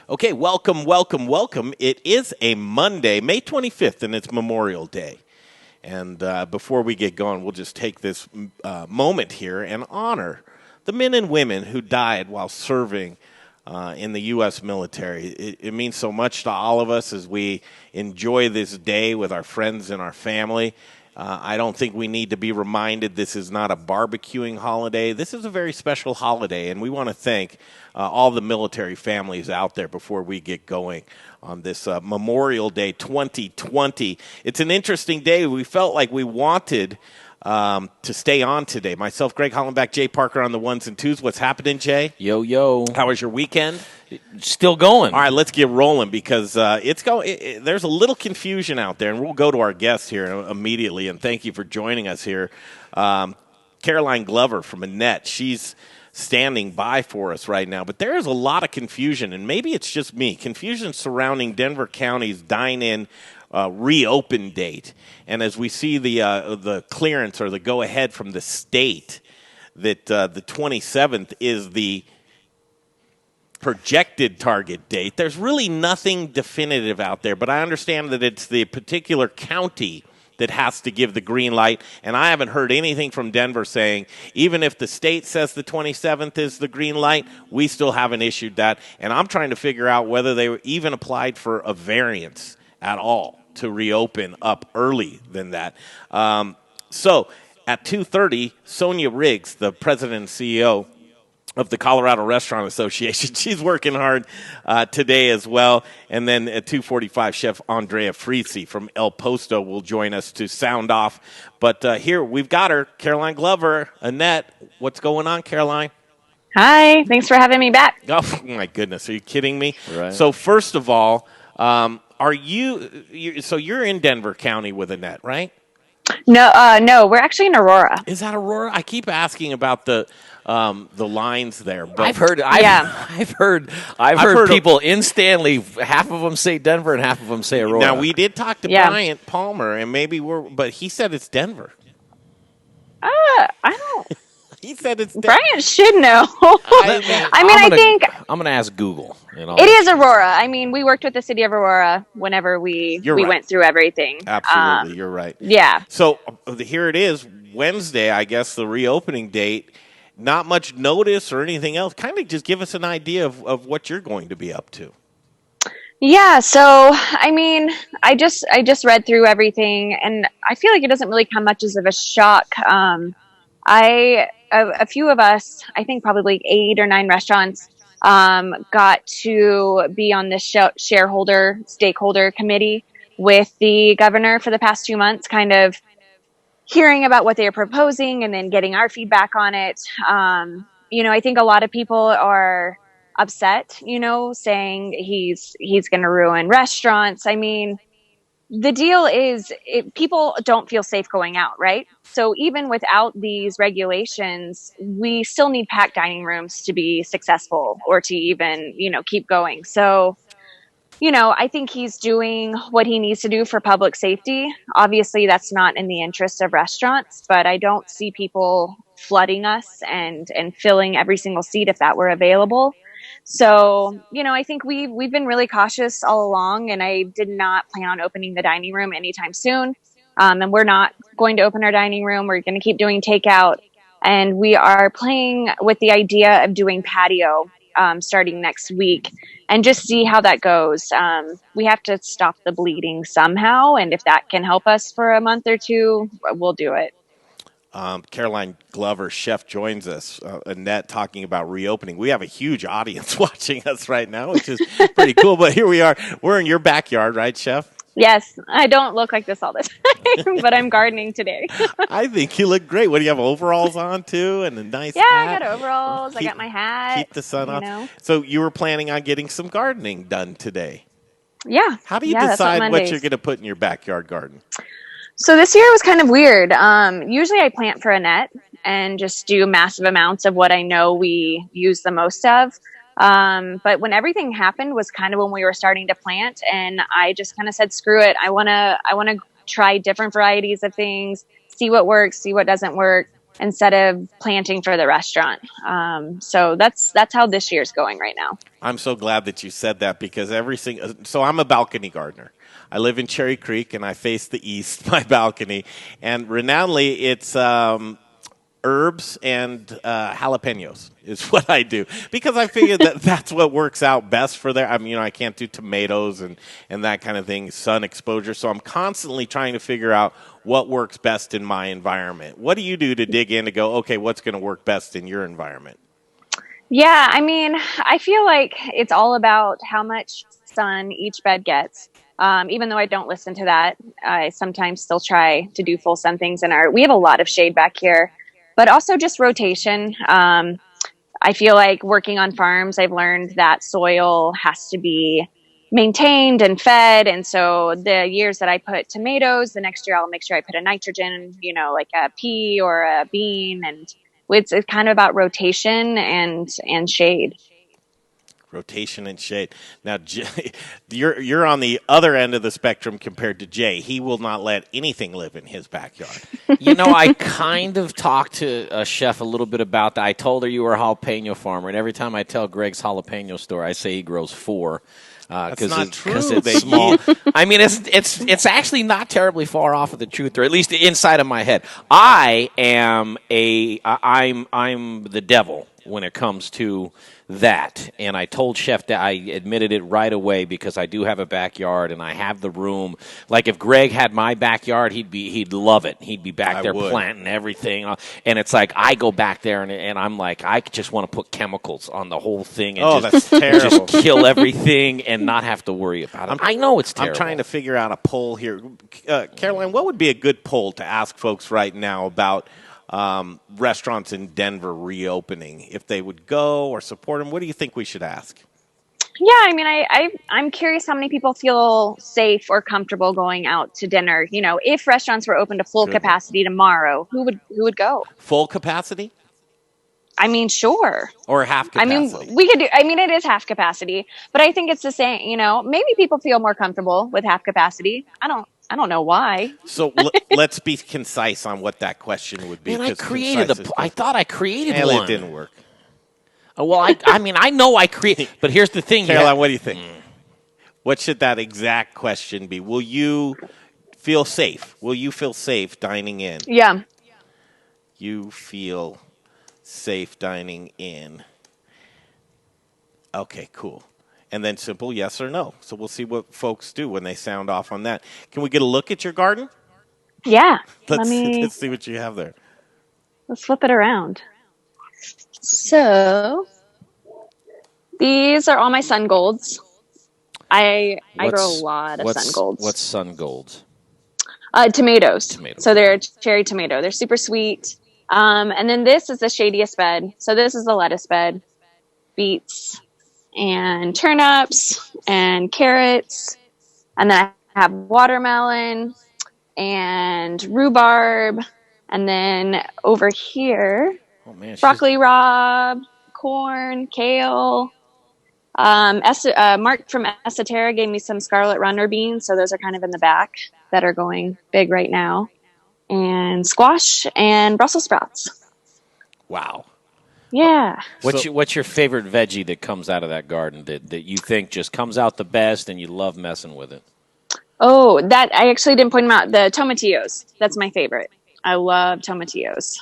Okay, welcome. It is a Monday, May 25th, and it's Memorial Day. And before we get going, we'll just take this moment here and honor the men and women who died while serving in the U.S. military. It means so much to all of us as we enjoy this day with our friends and our family. I don't think we need to be reminded this is not a barbecuing holiday. This is a very special holiday, and we want to thank all the military families out there before we get going on this Memorial Day 2020. It's an interesting day. We felt like we wanted to stay on today. Myself, Greg Hollenbach, Jay Parker on the ones and twos. What's happening, Jay? Yo. How was your weekend? Still going. All right, let's get rolling because it's going. There's a little confusion out there, and we'll go to our guests here immediately. And thank you for joining us here, Caroline Glover from Annette. She's standing by for us right now, but there is a lot of confusion, and maybe it's just me. Confusion surrounding Denver County's dine-in reopen date, and as we see the clearance or the go-ahead from the state that the 27th is the projected target date. There's really nothing definitive out there, but I understand that it's the particular county that has to give the green light, and I haven't heard anything from Denver saying, even if the state says the 27th is the green light, we still haven't issued that, and I'm trying to figure out whether they even applied for a variance at all to reopen up early than that. So at 2:30, Sonia Riggs, the president and CEO of the Colorado Restaurant Association. She's working hard today as well. And then at 2:45, Chef Andrea Frizzi from El Posto will join us to sound off. But here we've got her, Caroline Glover, Annette. What's going on, Caroline? Hi, thanks for having me back. Oh, my goodness. Are you kidding me? Right. So first of all, are so you're in Denver County with Annette, right? No, we're actually in Aurora. Is that Aurora? I keep asking about the lines there, but I've heard people in Stanley. Half of them say Denver, and half of them say Aurora. Now we did talk to Bryant Palmer, and but he said it's Denver. I don't. He said it's Denver. Brian should know. I think I'm going to ask Google. It is Aurora. I mean, we worked with the city of Aurora whenever we went through everything. Absolutely, you're right. Yeah. So here it is, Wednesday, I guess, the reopening date. Not much notice or anything else. Kind of just give us an idea of what you're going to be up to. Yeah, so I mean, I just read through everything, and I feel like it doesn't really come much as of a shock. A few of us, I think probably 8 or 9 restaurants, got to be on this stakeholder committee with the governor for the past 2 months, kind of hearing about what they are proposing and then getting our feedback on it. I think a lot of people are upset, saying he's going to ruin restaurants. I mean, the deal is people don't feel safe going out, right? So even without these regulations, we still need packed dining rooms to be successful or to even, keep going. So, I think he's doing what he needs to do for public safety. Obviously, that's not in the interest of restaurants, but I don't see people flooding us and filling every single seat if that were available. So, I think we've been really cautious all along, and I did not plan on opening the dining room anytime soon. And we're not going to open our dining room. We're going to keep doing takeout, and we are playing with the idea of doing patio starting next week and just see how that goes. We have to stop the bleeding somehow, and if that can help us for a month or two, we'll do it. Caroline Glover, chef, joins us. Annette talking about reopening. We have a huge audience watching us right now, which is pretty cool. But here we are. We're in your backyard, right, chef? Yes. I don't look like this all the time, but I'm gardening today. I think you look great. What do you have, overalls on, too, and a nice hat? I got overalls. I got my hat. Keep the sun off. So you were planning on getting some gardening done today. Yeah. How do you decide what you're going to put in your backyard garden? So this year was kind of weird. Usually I plant for Annette and just do massive amounts of what I know we use the most of. But when everything happened was kind of when we were starting to plant, and I just kind of said, screw it. I want to try different varieties of things, see what works, see what doesn't work. instead of planting for the restaurant. So that's how this year's going right now. I'm so glad that you said that because so I'm a balcony gardener. I live in Cherry Creek and I face the east, my balcony, and renownedly it's herbs and jalapenos is what I do because I figured that that's what works out best for there. I mean, I can't do tomatoes and that kind of thing, sun exposure. So I'm constantly trying to figure out what works best in my environment. What do you do to dig in to go, okay, what's going to work best in your environment? Yeah, I mean, I feel like it's all about how much sun each bed gets. Even though I don't listen to that, I sometimes still try to do full sun things we have a lot of shade back here, but also just rotation. I feel like working on farms, I've learned that soil has to be maintained and fed. And so the years that I put tomatoes, the next year I'll make sure I put a nitrogen, like a pea or a bean. And it's kind of about rotation and shade. Rotation and shade. Now, Jay, you're on the other end of the spectrum compared to Jay. He will not let anything live in his backyard. I kind of talked to a chef a little bit about that. I told her you were a jalapeno farmer, and every time I tell Greg's jalapeno store, I say he grows 4. That's not true. Because it's small. I mean, it's actually not terribly far off of the truth, or at least inside of my head. I'm the devil when it comes to that. And I told Chef that I admitted it right away because I do have a backyard and I have the room. Like if Greg had my backyard, he'd love it. He'd be back there planting everything. And it's like I go back there and I'm like, I just want to put chemicals on the whole thing and that's terrible. Just kill everything and not have to worry about it. I know it's terrible. I'm trying to figure out a poll here. Caroline, what would be a good poll to ask folks right now about restaurants in Denver reopening, if they would go or support them? What do you think we should ask? Yeah, I mean, I'm curious how many people feel safe or comfortable going out to dinner. If restaurants were open to full capacity tomorrow, who would go? Full capacity? I mean, sure. Or half capacity? I mean, we could do. I mean, it is half capacity, but I think it's the same. Maybe people feel more comfortable with half capacity. I don't know why. So let's be concise on what that question would be. Man, I thought I created one. It didn't work. Oh, well, I know I created, but here's the thing. Caroline, what do you think? What should that exact question be? Will you feel safe? Will you feel safe dining in? Yeah. You feel safe dining in. Okay, cool. And then simple yes or no. So we'll see what folks do when they sound off on that. Can we get a look at your garden? Yeah. Let's see what you have there. Let's flip it around. So these are all my sun golds. I grow a lot of sun golds. What's sun golds? Tomatoes. So they're cherry tomato. They're super sweet. And then this is the shadiest bed. So this is the lettuce bed. Beets and turnips and carrots. And then I have watermelon and rhubarb. And then over here, broccoli rabe, corn, kale. Mark from Esoterra gave me some scarlet runner beans. So those are kind of in the back that are going big right now. And squash and Brussels sprouts. Wow. Yeah. What's your favorite veggie that comes out of that garden that you think just comes out the best and you love messing with it? Oh, that I actually didn't point them out. The tomatillos. That's my favorite. I love tomatillos.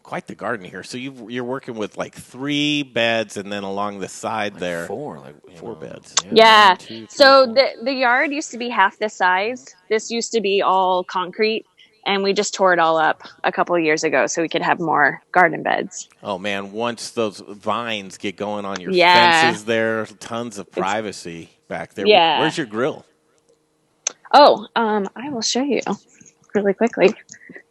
Quite the garden here. So you're working with like 3 beds and then along the side there. 4 beds. Yeah. 1, 2, 3, so 4. the yard used to be half this size. This used to be all concrete. And we just tore it all up a couple of years ago so we could have more garden beds. Oh, man. Once those vines get going on your fences there, tons of privacy back there. Yeah. Where's your grill? Oh, I will show you really quickly.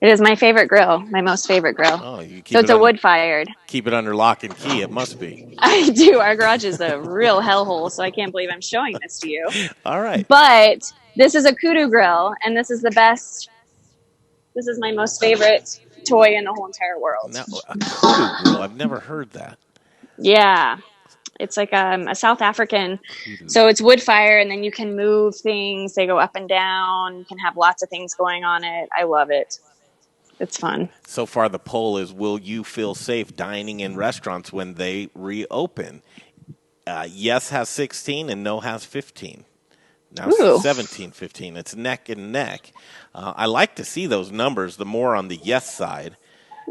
It is my favorite grill, my most favorite grill. Oh, you keep so it's a wood-fired. Keep it under lock and key. It must be. I do. Our garage is a real hellhole, so I can't believe I'm showing this to you. All right. But this is a kudu grill, and this is the best. This is my most favorite toy in the whole entire world. Now, a kudu grill. I've never heard that. Yeah. It's like a South African. So it's wood fire, and then you can move things. They go up and down. You can have lots of things going on it. I love it. It's fun. So far, the poll is: will you feel safe dining in restaurants when they reopen? Yes has 16 and no has 15. Now Ooh, 17-15. It's neck and neck. I like to see those numbers, the more on the yes side.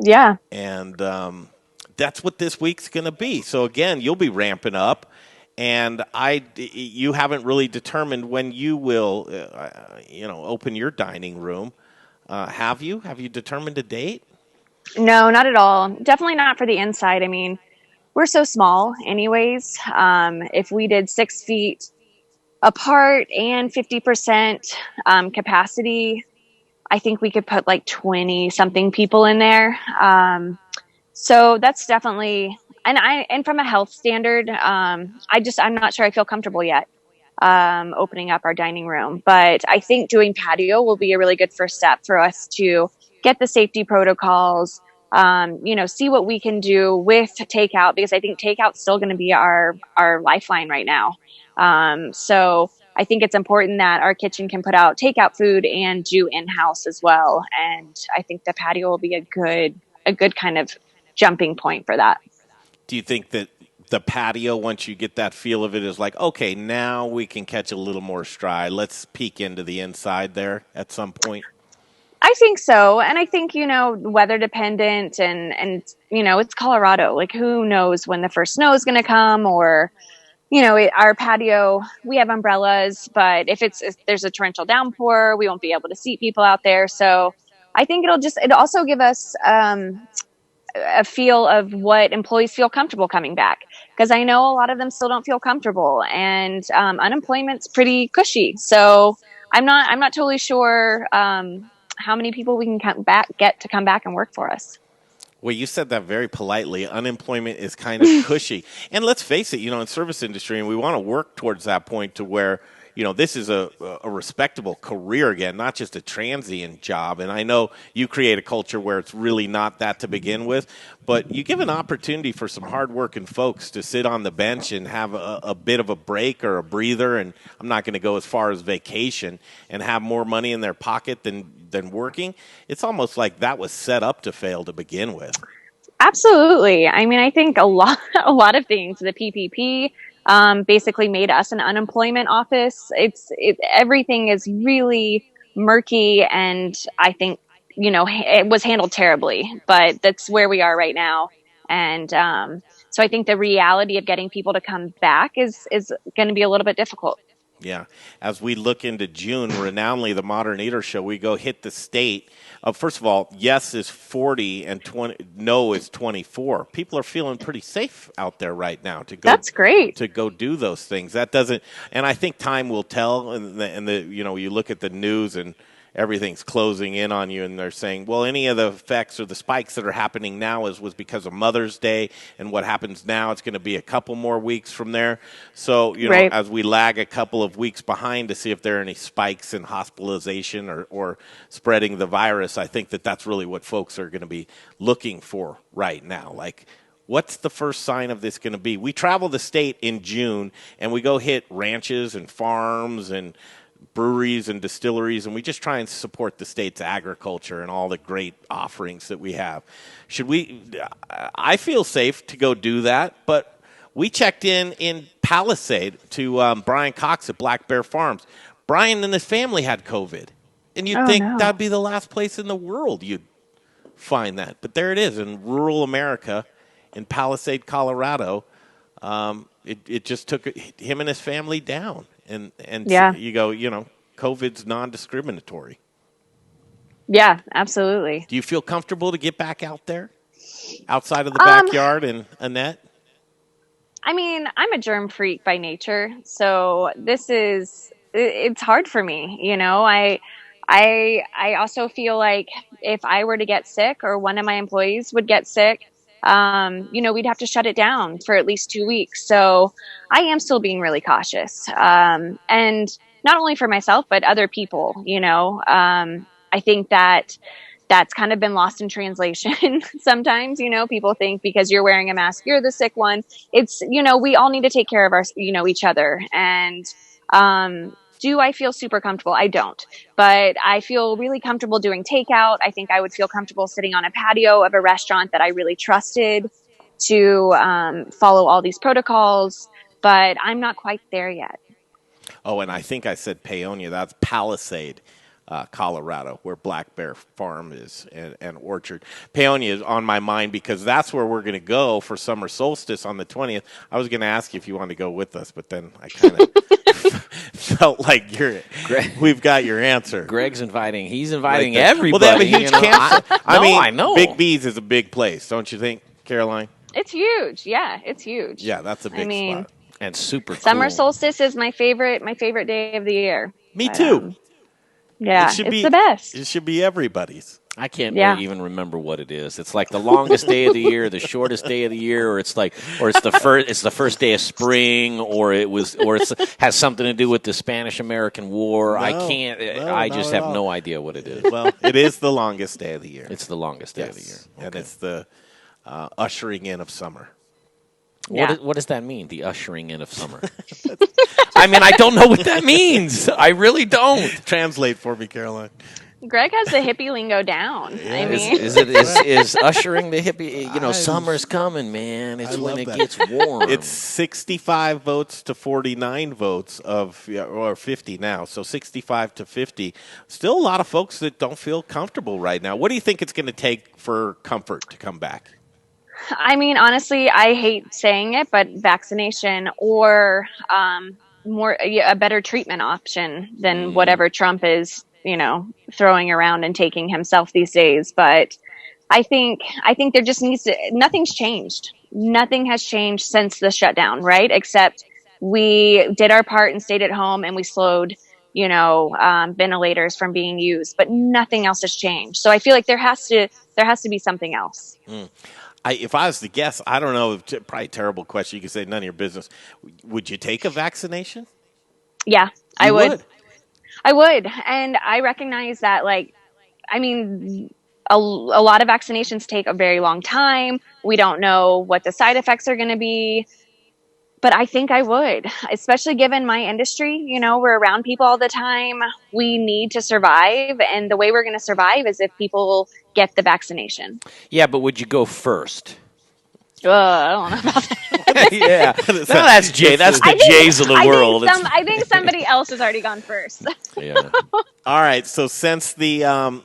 yeah. And that's what this week's going to be. So, again, you'll be ramping up. And you haven't really determined when you will, open your dining room. Have you? Have you determined a date? No, not at all. Definitely not for the inside. I mean, we're so small anyways. If we did 6 feet apart and 50% capacity, I think we could put like 20 something people in there. So that's definitely, and from a health standard, I'm not sure I feel comfortable yet opening up our dining room. But I think doing patio will be a really good first step for us to get the safety protocols, see what we can do with takeout, because I think takeout's still going to be our lifeline right now. So I think it's important that our kitchen can put out takeout food and do in-house as well. And I think the patio will be a good kind of jumping point for that. Do you think that the patio, once you get that feel of it, is like, okay, now we can catch a little more stride? Let's peek into the inside there at some point. I think so. And I think, weather dependent and it's Colorado. Like, who knows when the first snow is going to come, or, our patio, we have umbrellas, but if there's a torrential downpour, we won't be able to seat people out there. So I think it'll also give us, a feel of what employees feel comfortable coming back. Because I know a lot of them still don't feel comfortable, and unemployment's pretty cushy. So I'm not totally sure how many people we can get to come back and work for us. Well, you said that very politely. Unemployment is kind of cushy. And let's face it, in service industry, and we want to work towards that point to where, this is a respectable career again, not just a transient job. And I know you create a culture where it's really not that to begin with, but you give an opportunity for some hardworking folks to sit on the bench and have a bit of a break or a breather. And I'm not going to go as far as vacation, and have more money in their pocket than working. It's almost like that was set up to fail to begin with. Absolutely. I mean, I think a lot of things, the PPP, basically made us an unemployment office. Everything is really murky, and I think, it was handled terribly, but that's where we are right now. And, so I think the reality of getting people to come back is going to be a little bit difficult. Yeah. As we look into June, renownedly the Modern Eater Show, we go hit the state. First of all, yes is 40 and no is 24. People are feeling pretty safe out there right now to go. That's great. To go do those things. That doesn't, and I think time will tell. And you look at the news and everything's closing in on you, and they're saying, well, any of the effects or the spikes that are happening now was because of Mother's Day, and what happens now, it's going to be a couple more weeks from there. So, Right. as we lag a couple of weeks behind to see if there are any spikes in hospitalization or spreading the virus, I think that's really what folks are going to be looking for right now. Like, what's the first sign of this going to be? We travel the state in June, and we go hit ranches and farms and breweries and distilleries, and we just try and support the state's agriculture and all the great offerings that we have. I feel safe to go do that, but we checked in Palisade to Brian Cox at Black Bear Farms. Brian and his family had COVID, and you'd think no. that'd be the last place in the world you'd find that. But there it is in rural America, in Palisade, Colorado. It just took him and his family down. And Yeah. you go, COVID's non-discriminatory. Yeah, absolutely. Do you feel comfortable to get back out there, outside of the backyard, and Annette? I mean, I'm a germ freak by nature, so it's hard for me. I also feel like if I were to get sick, or one of my employees would get sick, we'd have to shut it down for at least 2 weeks. So I am still being really cautious. And not only for myself, but other people, I think that's kind of been lost in translation. Sometimes, people think because you're wearing a mask, you're the sick one. It's, we all need to take care of each other. And, Do I feel super comfortable? I don't, but I feel really comfortable doing takeout. I think I would feel comfortable sitting on a patio of a restaurant that I really trusted to follow all these protocols, but I'm not quite there yet. Oh, and I think I said Paonia. That's Palisade, Colorado, where Black Bear Farm is and Orchard. Paonia is on my mind because that's where we're going to go for summer solstice on the 20th. I was going to ask you if you wanted to go with us, but then I kind of felt like we've got your answer. Greg's inviting. He's inviting everybody. Well, they have a huge campsite. I know. Big B's is a big place, don't you think, Caroline? It's huge. Yeah, it's huge. Yeah, that's a big spot. And super summer cool. solstice is my favorite day of the year. Me too. Yeah, it's the best. It should be everybody's. I can't really even remember what it is. It's like the longest day of the year, the shortest day of the year, or it's the first day of spring, or it has something to do with the Spanish-American War. I just have no idea what it is. Well, it is the longest day of the year. It's the longest day of the year. Okay. And it's the ushering in of summer. What does that mean, the ushering in of summer? I mean, I don't know what that means. I really don't. Translate for me, Caroline. Greg has the hippie lingo down. Yeah. I mean, is ushering the hippie? Summer's coming, man. It's when it gets warm. It's 65 votes to 49 votes or 50 now. So 65 to 50. Still a lot of folks that don't feel comfortable right now. What do you think it's going to take for comfort to come back? I mean, honestly, I hate saying it, but vaccination or a better treatment option than whatever Trump is, throwing around and taking himself these days. But I think there just nothing's changed. Nothing has changed since the shutdown, right? Except we did our part and stayed at home and we slowed, ventilators from being used, but nothing else has changed. So I feel like there has to be something else. If I was to guess, I don't know, probably a terrible question. You could say none of your business. Would you take a vaccination? Yeah, I would. I would. And I recognize that, a lot of vaccinations take a very long time. We don't know what the side effects are going to be. But I think I would, especially given my industry. We're around people all the time. We need to survive. And the way we're going to survive is if people get the vaccination. Yeah, but would you go first? I don't know about that. Yeah. No, that's Jay. That's the Jays of the world. I think somebody else has already gone first. Yeah. All right. So since the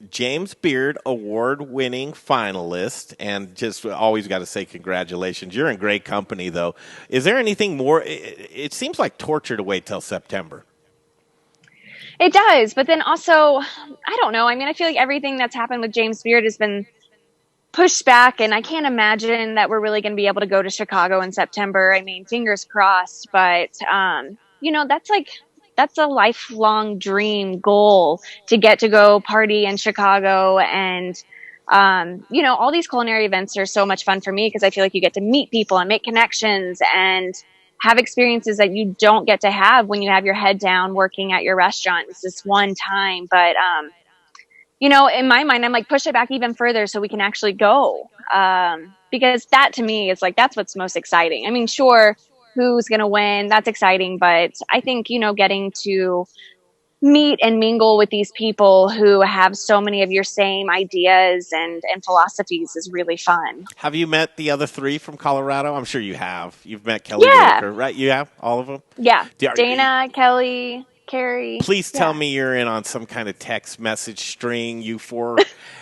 James Beard award-winning finalist, and just always got to say congratulations. You're in great company, though. Is there anything more? It seems like torture to wait till September. It does, but then also, I don't know. I mean, I feel like everything that's happened with James Beard has been pushed back, and I can't imagine that we're really going to be able to go to Chicago in September. I mean, fingers crossed, but, that's a lifelong dream goal to get to go party in Chicago. And, all these culinary events are so much fun for me because I feel like you get to meet people and make connections and have experiences that you don't get to have when you have your head down working at your restaurant. It's this one time. But, in my mind, I'm like, push it back even further so we can actually go. Because that to me is that's what's most exciting. I mean, sure, who's going to win, that's exciting. But I think, getting to meet and mingle with these people who have so many of your same ideas and philosophies is really fun. Have you met the other three from Colorado? I'm sure you have. You've met Kelly Walker, right? You have? All of them? Yeah. Dana, Kelly, Carrie. Please tell me you're in on some kind of text message string, you four,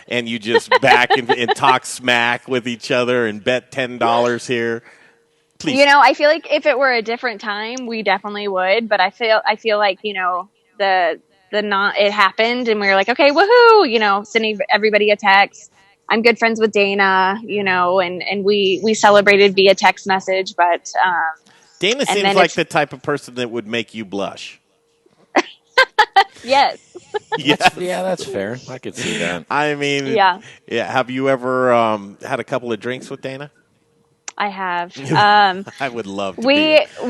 and you just back and talk smack with each other and bet $10 here. Please. I feel like if it were a different time, we definitely would. But I feel like, it happened and we were like, okay, woohoo, sending everybody a text. I'm good friends with Dana, and we celebrated via text message. But Dana seems like the type of person that would make you blush. Yes. Yes. Yeah, that's fair. I could see that. I mean, yeah. Have you ever had a couple of drinks with Dana? I have. I would love to.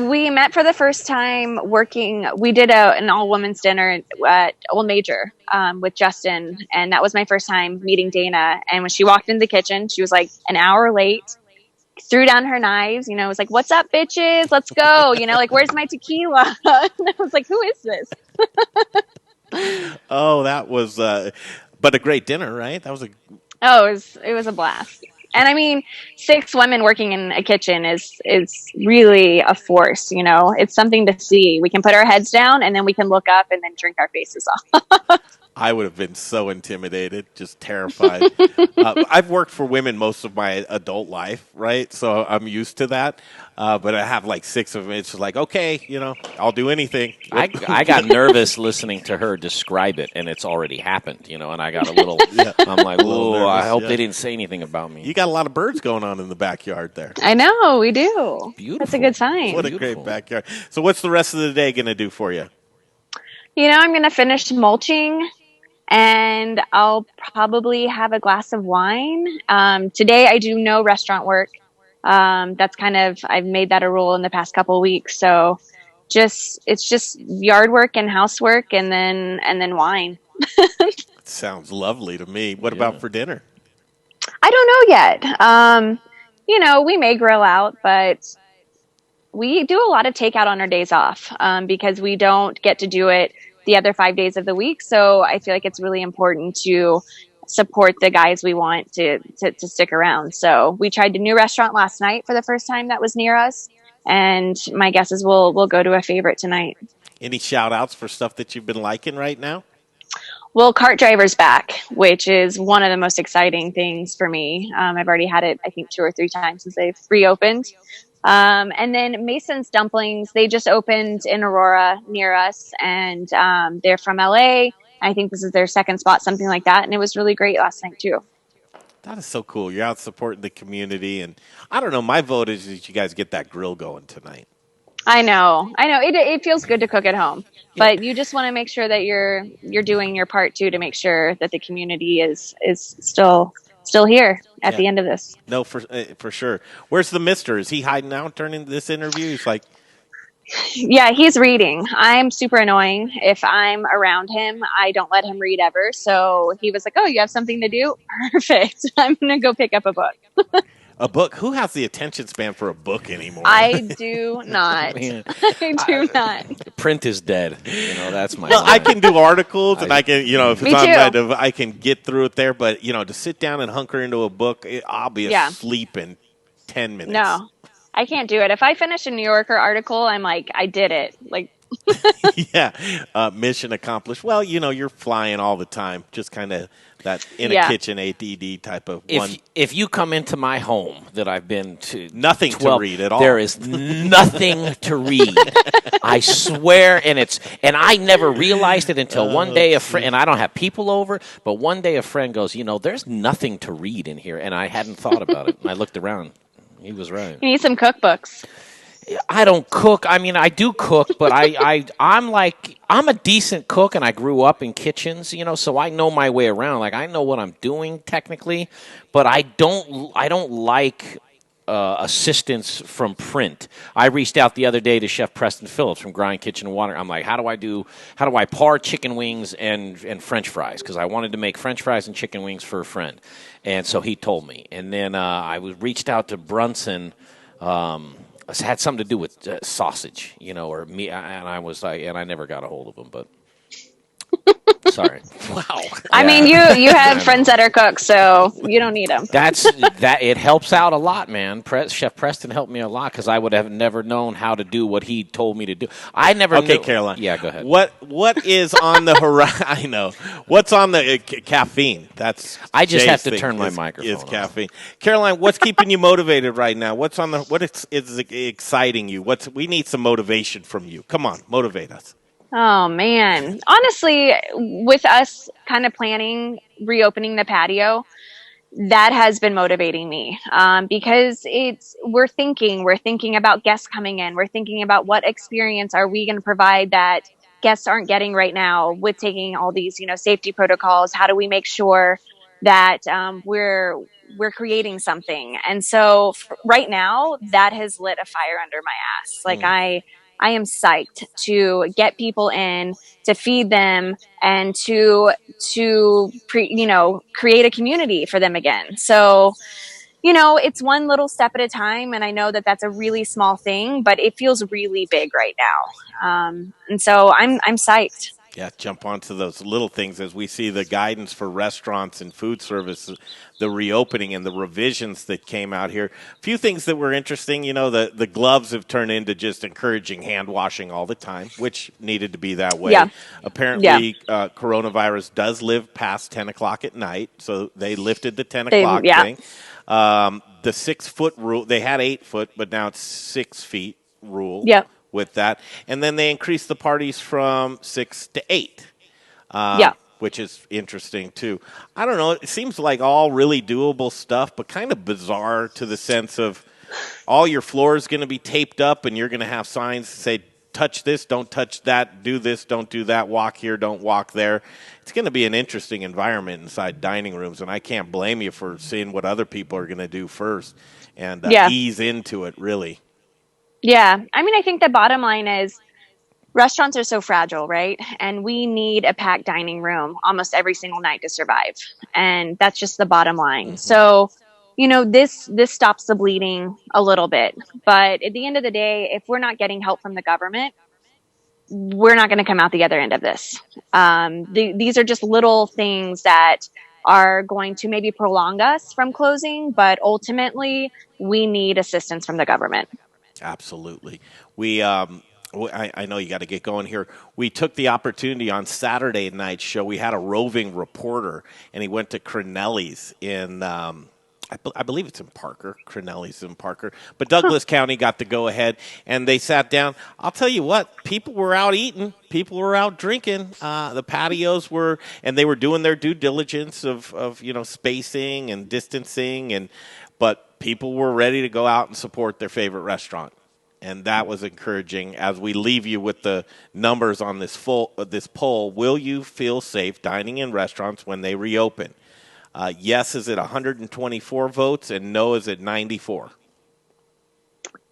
We met for the first time working. We did an all-women's dinner at Old Major with Justin, and that was my first time meeting Dana. And when she walked into the kitchen, she was like an hour late threw down her knives, you know, was like, "What's up, bitches? Let's go." You know, like, "Where's my tequila?" And I was like, "Who is this?" Oh, that was, but a great dinner, right? That was a. Oh, it was a blast. And I mean, 6 women working in a kitchen is really a force, you know. It's something to see. We can put our heads down and then we can look up and then drink our faces off. I would have been so intimidated, just terrified. I've worked for women most of my adult life, right? So I'm used to that. But I have like 6 of them. It's just like, okay, you know, I'll do anything. I got nervous listening to her describe it, and it's already happened, you know, and I got a little, I'm like, whoa, I hope they didn't say anything about me. You got a lot of birds going on in the backyard there. I know, we do. Beautiful. That's a good sign. What a great backyard. So what's the rest of the day going to do for you? You know, I'm going to finish mulching. And I'll probably have a glass of wine. Today I do no restaurant work. That's kind of, I've made that a rule in the past couple of weeks. So it's just yard work and housework and then wine. Sounds lovely to me. What about for dinner? I don't know yet. You know, we may grill out, but we do a lot of takeout on our days off, because we don't get to do it the other 5 days of the week. So I feel like it's really important to support the guys we want to stick around. So we tried a new restaurant last night for the first time that was near us. And my guess is we'll go to a favorite tonight. Any shout outs for stuff that you've been liking right now? Well, Cart Driver's back, which is one of the most exciting things for me. I've already had it, I think, 2 or 3 times since they've reopened. And then Mason's Dumplings, they just opened in Aurora near us, and they're from LA. I think this is their second spot, something like that. And it was really great last night, too. That is so cool. You're out supporting the community. And I don't know, my vote is that you guys get that grill going tonight. I know. It feels good to cook at home, but you just want to make sure that you're doing your part, too, to make sure that the community is still here at the end of this. No, for sure. Where's the mister? Is he hiding out during this interview? He's like, yeah, he's reading. I'm super annoying. If I'm around him, I don't let him read ever. So he was like, "Oh, you have something to do? Perfect. I'm going to go pick up a book." A book? Who has the attention span for a book anymore? I do not. I do not. Print is dead. You know, that's my. Well, I can do articles, and I can, you know, if it's Me on I can get through it there. But you know, to sit down and hunker into a book, I'll be asleep in 10 minutes. No, I can't do it. If I finish a New Yorker article, I'm like, I did it. Like. Mission accomplished. Well, you know, you're flying all the time. Just kind of that in a kitchen ADD type of one. If you come into my home that I've been to, nothing to read at all. There is nothing to read. I swear, and I never realized it until one day a friend, and I don't have people over, but one day a friend goes, you know, there's nothing to read in here, and I hadn't thought about it. And I looked around. He was right. You need some cookbooks. I don't cook. I mean, I do cook, but I'm a decent cook, and I grew up in kitchens, you know, so I know my way around. Like, I know what I'm doing technically, but I don't like assistance from print. I reached out the other day to Chef Preston Phillips from Grind Kitchen Water. I'm like, how do I par chicken wings and French fries? Because I wanted to make French fries and chicken wings for a friend, and so he told me. And then I reached out to Brunson. It had something to do with sausage, you know, or meat, and I was like, and I never got a hold of him, but sorry. Wow. I mean, you have friends that are cooks, so you don't need them. It helps out a lot, man. Chef Preston helped me a lot because I would have never known how to do what he told me to do. I never knew. Okay, Caroline. Yeah, go ahead. What is on the horizon? I know. What's on the caffeine? I just have to turn my microphone off. Caffeine. Caroline, what's keeping you motivated right now? What is exciting you? We need some motivation from you. Come on, motivate us. Oh, man. Honestly, with us kind of planning reopening the patio, that has been motivating me because we're thinking about guests coming in. We're thinking about what experience are we going to provide that guests aren't getting right now with taking all these, you know, safety protocols. How do we make sure that we're creating something? And so right now, that has lit a fire under my ass. Like I am psyched to get people in, to feed them, and to create a community for them again. So it's one little step at a time. And I know that that's a really small thing, but it feels really big right now. And so I'm psyched. Yeah, jump onto those little things as we see the guidance for restaurants and food service, the reopening and the revisions that came out here. A few things that were interesting. The gloves have turned into just encouraging hand washing all the time, which needed to be that way. Yeah. Apparently, coronavirus does live past 10 o'clock at night, so they lifted the 10 o'clock thing. The 6 foot rule, they had 8 foot, but now it's 6 feet rule. Yep. With that. And then they increased the parties from 6 to 8, which is interesting, too. I don't know. It seems like all really doable stuff, but kind of bizarre to the sense of all your floor is going to be taped up and you're going to have signs that say, touch this, don't touch that, do this, don't do that, walk here, don't walk there. It's going to be an interesting environment inside dining rooms, and I can't blame you for seeing what other people are going to do first and ease into it, really. Yeah. I mean, I think the bottom line is restaurants are so fragile, right? And we need a packed dining room almost every single night to survive. And that's just the bottom line. Mm-hmm. So, this stops the bleeding a little bit. But at the end of the day, if we're not getting help from the government, we're not going to come out the other end of this. These are just little things that are going to maybe prolong us from closing, but ultimately we need assistance from the government. Absolutely. I know you got to get going here. We took the opportunity on Saturday night's show. We had a roving reporter, and he went to Crinelli's in, I believe it's in Parker. Crinelli's in Parker. But Douglas County got to go ahead, and they sat down. I'll tell you what, people were out eating. People were out drinking. The patios were, and they were doing their due diligence of spacing and distancing, but people were ready to go out and support their favorite restaurant. And that was encouraging. As we leave you with the numbers on this poll, will you feel safe dining in restaurants when they reopen? Yes is at 124 votes, and no is at 94.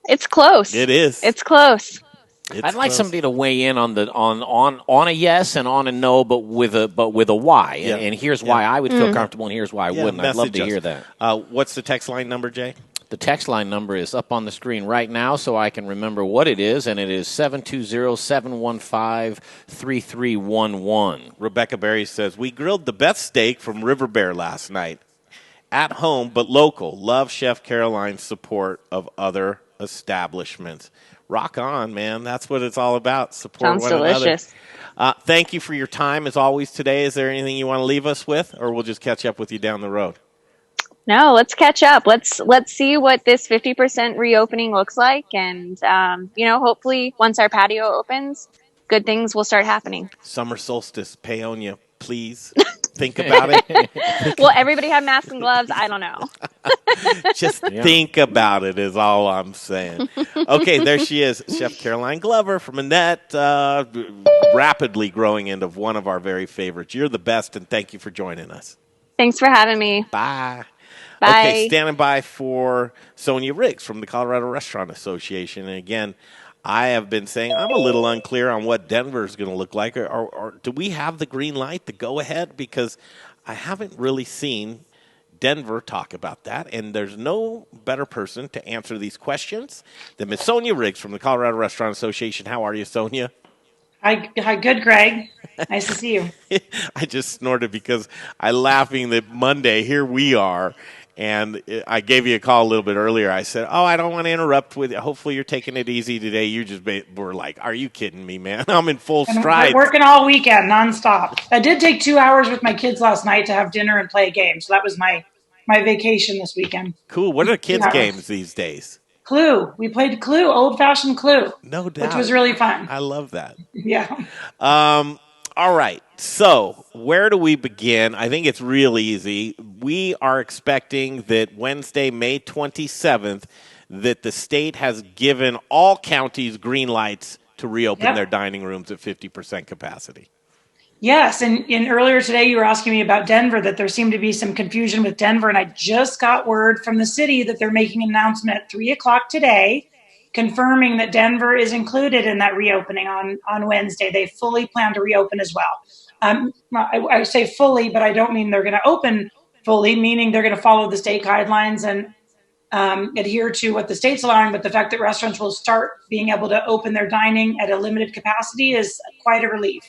It's close. It is. It's close. I'd like somebody to weigh in on a yes and on a no, but with a why. Yeah. And here's why I would feel comfortable, and here's why I wouldn't. I'd love to hear that. What's the text line number, Jay? The text line number is up on the screen right now so I can remember what it is, and it is 720-715-3311. Rebecca Berry says, we grilled the best steak from River Bear last night. At home, but local. Love Chef Caroline's support of other establishments. Rock on, man. That's what it's all about. Support one delicious. Another. Thank you for your time, as always, today. Is there anything you want to leave us with, or we'll just catch up with you down the road? No, let's catch up. Let's see what this 50% reopening looks like. And, hopefully once our patio opens, good things will start happening. Summer solstice, Paonia, please think about it. Will everybody have masks and gloves? I don't know. Just think about it is all I'm saying. Okay, there she is, Chef Caroline Glover from Annette, rapidly growing into one of our very favorites. You're the best, and thank you for joining us. Thanks for having me. Bye. Bye. Okay, standing by for Sonia Riggs from the Colorado Restaurant Association. And again, I have been saying I'm a little unclear on what Denver is going to look like. Or do we have the green light to go ahead? Because I haven't really seen Denver talk about that. And there's no better person to answer these questions than Ms. Sonia Riggs from the Colorado Restaurant Association. How are you, Sonia? Hi, good, Greg. Nice to see you. I just snorted because I'm laughing that Monday, here we are. And I gave you a call a little bit earlier. I said, I don't want to interrupt with you. Hopefully you're taking it easy today. You just were like, are you kidding me, man? I'm in full stride. I'm working all weekend, nonstop. I did take 2 hours with my kids last night to have dinner and play a game. So that was my vacation this weekend. Cool. What are kids' games these days? Clue. We played Clue, old-fashioned Clue. No doubt. Which was really fun. I love that. Yeah. All right. So where do we begin? I think it's real easy. We are expecting that Wednesday, May 27th, that the state has given all counties green lights to reopen their dining rooms at 50% capacity. Yes, and earlier today you were asking me about Denver, that there seemed to be some confusion with Denver, and I just got word from the city that they're making an announcement at 3 o'clock today confirming that Denver is included in that reopening on Wednesday. They fully plan to reopen as well. I say fully, but I don't mean they're going to open fully, meaning they're going to follow the state guidelines adhere to what the state's allowing, but the fact that restaurants will start being able to open their dining at a limited capacity is quite a relief.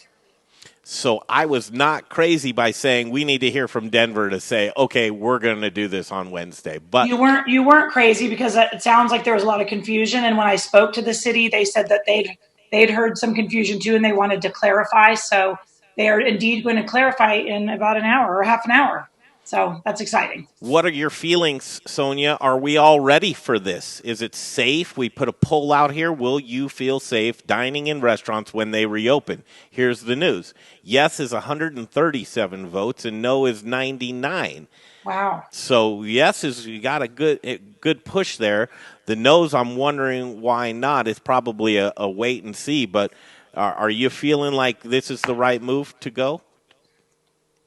So I was not crazy by saying we need to hear from Denver to say, okay, we're going to do this on Wednesday. But you weren't crazy, because it sounds like there was a lot of confusion. And when I spoke to the city, they said that they'd heard some confusion too, and they wanted to clarify. So they are indeed going to clarify in about an hour or half an hour. So that's exciting. What are your feelings, Sonia? Are we all ready for this? Is it safe? We put a poll out here. Will you feel safe dining in restaurants when they reopen? Here's the news. Yes is 137 votes and no is 99. Wow. So yes is you got a good push there. The no's, I'm wondering why not. It's probably a wait and see, but are you feeling like this is the right move to go?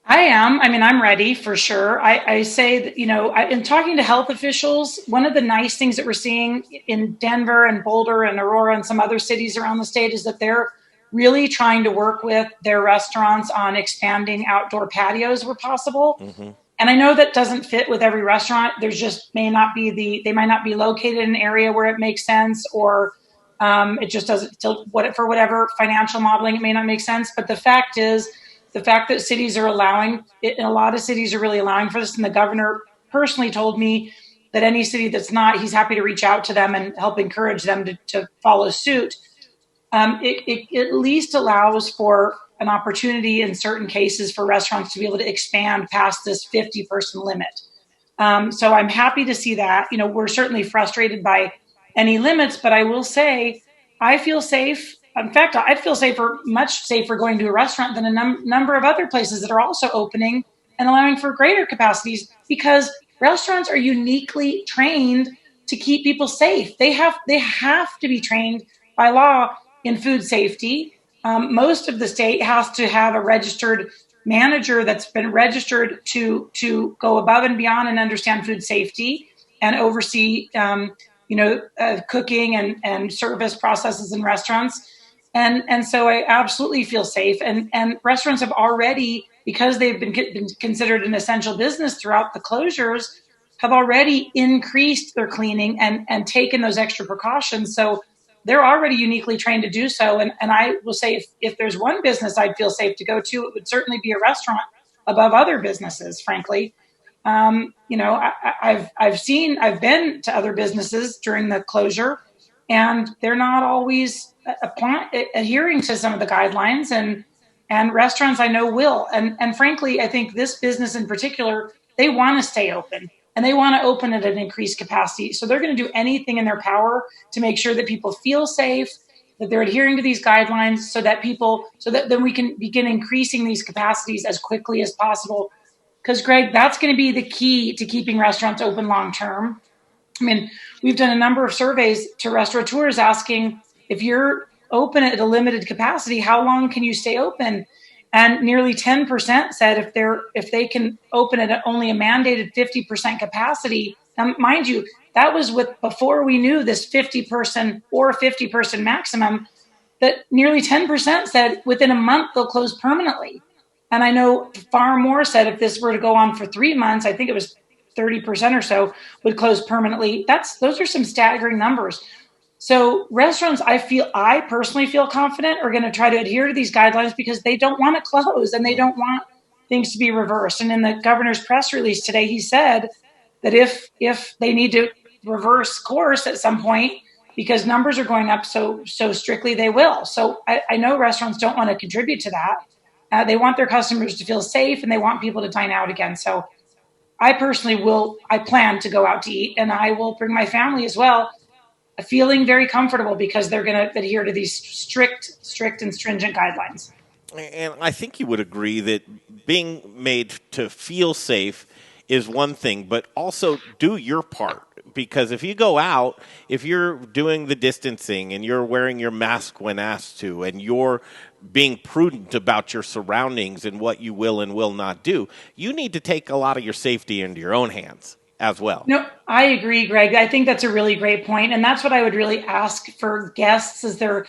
I am. I mean, I'm ready for sure. I say that, in talking to health officials, one of the nice things that we're seeing in Denver and Boulder and Aurora and some other cities around the state is that they're really trying to work with their restaurants on expanding outdoor patios where possible. Mm-hmm. And I know that doesn't fit with every restaurant. There's just they might not be located in an area where it makes sense, or it just doesn't, for whatever financial modeling, it may not make sense. But the fact that cities are allowing it, and a lot of cities are really allowing for this. And the governor personally told me that any city that's not, he's happy to reach out to them and help encourage them to follow suit. It at least allows for an opportunity in certain cases for restaurants to be able to expand past this 50-person limit. So I'm happy to see that. We're certainly frustrated by any limits, but I will say I feel safe. In fact, I'd feel much safer going to a restaurant than a number of other places that are also opening and allowing for greater capacities, because restaurants are uniquely trained to keep people safe. They have to be trained by law in food safety. Most of the state has to have a registered manager that's been registered to go above and beyond and understand food safety and oversee cooking and service processes in restaurants. And so I absolutely feel safe. And restaurants have already, because they've been considered an essential business throughout the closures, have already increased their cleaning and taken those extra precautions. So they're already uniquely trained to do so. And I will say, if there's one business I'd feel safe to go to, it would certainly be a restaurant above other businesses, frankly. I've been to other businesses during the closure, and they're not always adhering to some of the guidelines, and restaurants I know will. And frankly, I think this business in particular, they want to stay open, and they want to open at an increased capacity. So they're going to do anything in their power to make sure that people feel safe, that they're adhering to these guidelines, so that then we can begin increasing these capacities as quickly as possible. Because, Greg, that's going to be the key to keeping restaurants open long term. I mean, we've done a number of surveys to restaurateurs asking, if you're open at a limited capacity, how long can you stay open? And nearly 10% said if they can open at only a mandated 50% capacity. Now, mind you, that was before we knew this 50-person or 50-person maximum, that nearly 10% said within a month they'll close permanently. And I know far more said if this were to go on for 3 months, I think it was 30% or so would close permanently. Those are some staggering numbers. So restaurants, I personally feel confident, are going to try to adhere to these guidelines because they don't want to close and they don't want things to be reversed. And in the governor's press release today, he said that if they need to reverse course at some point because numbers are going up so strictly, they will. So I know restaurants don't want to contribute to that. They want their customers to feel safe and they want people to dine out again. So I personally I plan to go out to eat, and I will bring my family as well, feeling very comfortable because they're going to adhere to these strict and stringent guidelines. And I think you would agree that being made to feel safe is one thing, but also do your part. Because if you go out, if you're doing the distancing and you're wearing your mask when asked to, and you're being prudent about your surroundings and what you will and will not do, you need to take a lot of your safety into your own hands as well. No, I agree, Greg. I think that's a really great point. And that's what I would really ask for guests as they're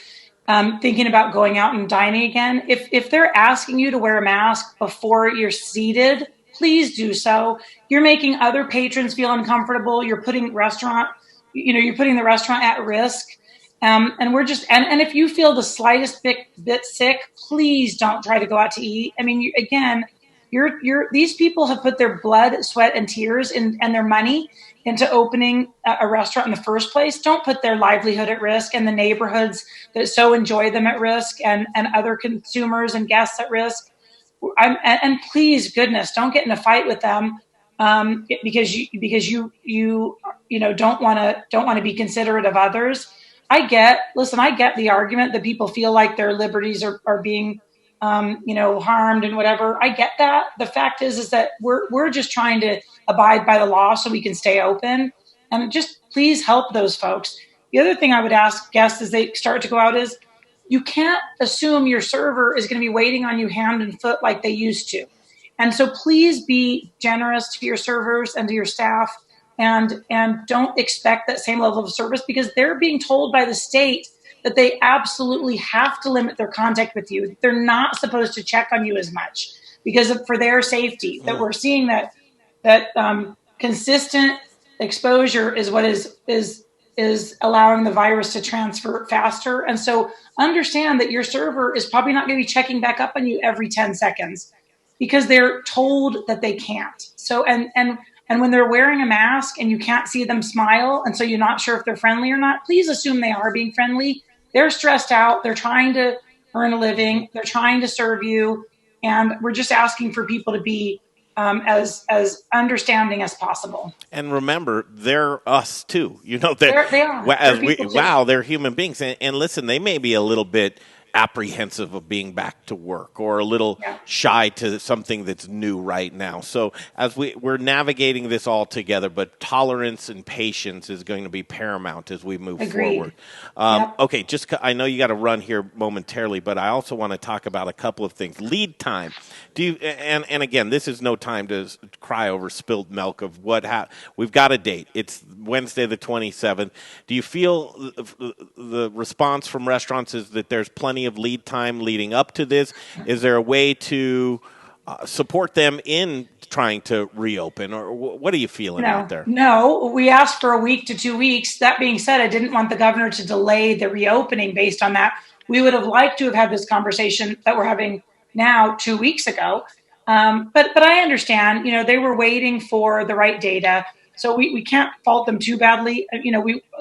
thinking about going out and dining again. If they're asking you to wear a mask before you're seated, please do so. You're making other patrons feel uncomfortable. You're putting the restaurant at risk. And we're just, and if you feel the slightest bit sick, please don't try to go out to eat. I mean, these people have put their blood, sweat, and tears and their money into opening a restaurant in the first place. Don't put their livelihood at risk and the neighborhoods that so enjoy them at risk, and other consumers and guests at risk. And please, goodness, don't get in a fight with them because you don't want to be considerate of others. I get the argument that people feel like their liberties are being harmed and whatever. I get that. The fact is that we're just trying to abide by the law so we can stay open, and just please help those folks. The other thing I would ask guests as they start to go out is, you can't assume your server is going to be waiting on you hand and foot like they used to. And so please be generous to your servers and to your staff, and don't expect that same level of service, because they're being told by the state that they absolutely have to limit their contact with you. They're not supposed to check on you as much for their safety. That we're seeing that consistent exposure is what is allowing the virus to transfer faster. And so understand that your server is probably not going to be checking back up on you every 10 seconds because they're told that they can't. So, and when they're wearing a mask and you can't see them smile, and so you're not sure if they're friendly or not, please assume they are being friendly. They're stressed out. They're trying to earn a living. They're trying to serve you. And we're just asking for people to be as understanding as possible. And remember, they're us too. They are. They're human beings. And listen, they may be a little bit apprehensive of being back to work, or a little shy to something that's new right now. So as we're navigating this all together, but tolerance and patience is going to be paramount as we move forward. Okay, I know you got to run here momentarily, but I also want to talk about a couple of things. Lead time. And again, this is no time to cry over spilled milk of what happened. We've got a date. It's Wednesday the 27th. Do you feel the response from restaurants is that there's plenty of lead time leading up to this? Is there a way to support them in trying to reopen, or what are you feeling out there? No, we asked for a week to 2 weeks. That being said, I didn't want the governor to delay the reopening based on that. We would have liked to have had this conversation that we're having now 2 weeks ago. But I understand, they were waiting for the right data. So we can't fault them too badly.